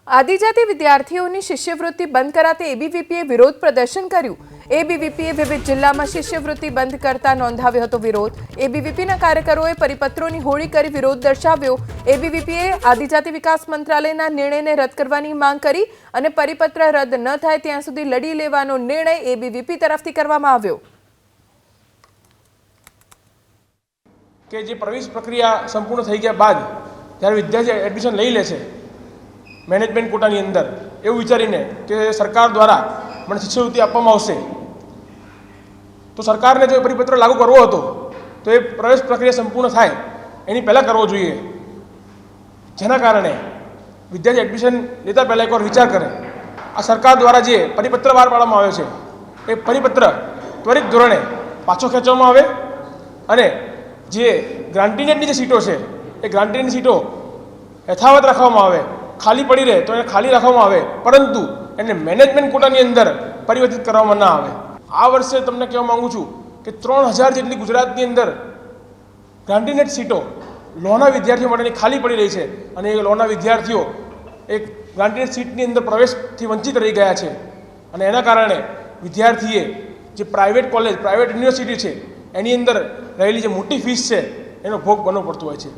આદિજાતિ વિદ્યાર્થીઓની શિષ્યવૃત્તિ બંધ કરાતે એબીવીપીએ વિરોધ પ્રદર્શન કર્યું। એબીવીપીએ વિવિધ જિલ્લામાં શિષ્યવૃત્તિ બંધ કરતા નોંધાવ્યો હતો વિરોધ। એબીવીપીના કાર્યકરોએ પરિપત્રોની હોળી કરી વિરોધ દર્શાવ્યો। એબીવીપીએ આદિજાતિ વિકાસ મંત્રાલયના નિર્ણયને રદ કરવાની માંગ કરી અને પરિપત્ર રદ ન થાય ત્યાં સુધી લડી લેવાનો નિર્ણય એબીવીપી તરફથી કરવામાં આવ્યો। કે જે પ્રવેશ પ્રક્રિયા સંપૂર્ણ થઈ ગયા બાદ જ્યારે વિદ્યાર્થી એડમિશન લઈ લે છે મેનેજમેન્ટ કોટાની અંદર એવું વિચારીને કે સરકાર દ્વારા મને શિષ્યવૃત્તિ આપવામાં આવશે, તો સરકારને જો પરિપત્ર લાગુ કરવો હતો તો એ પ્રવેશ પ્રક્રિયા સંપૂર્ણ થાય એની પહેલાં કરવો જોઈએ, જેના કારણે વિદ્યાર્થી એડમિશન લેતા પહેલાં એકવાર વિચાર કરે। આ સરકાર દ્વારા જે પરિપત્ર બહાર પાડવામાં આવ્યો છે એ પરિપત્ર ત્વરિત ધોરણે પાછો ખેંચવામાં આવે અને જે ગ્રાન્ટીનેટની જે સીટો છે એ ગ્રાન્ટીનેટની સીટો યથાવત રાખવામાં આવે। ખાલી પડી રહે તો એને ખાલી રાખવામાં આવે, પરંતુ એને મેનેજમેન્ટ કોટાની અંદર પરિવર્તિત કરવામાં ના આવે। આ વર્ષે તમને કહેવા માગું છું કે 3000 જેટલી ગુજરાતની અંદર ગ્રાન્ટીનેટ સીટો લોના વિદ્યાર્થીઓ માટેની ખાલી પડી રહી છે અને એ લોના વિદ્યાર્થીઓ એક ગ્રાન્ટીનેટ સીટની અંદર પ્રવેશથી વંચિત રહી ગયા છે અને એના કારણે વિદ્યાર્થીએ જે પ્રાઇવેટ કોલેજ પ્રાઇવેટ યુનિવર્સિટી છે એની અંદર રહેલી જે મોટી ફીસ છે એનો ભોગ બનવો પડતો હોય છે।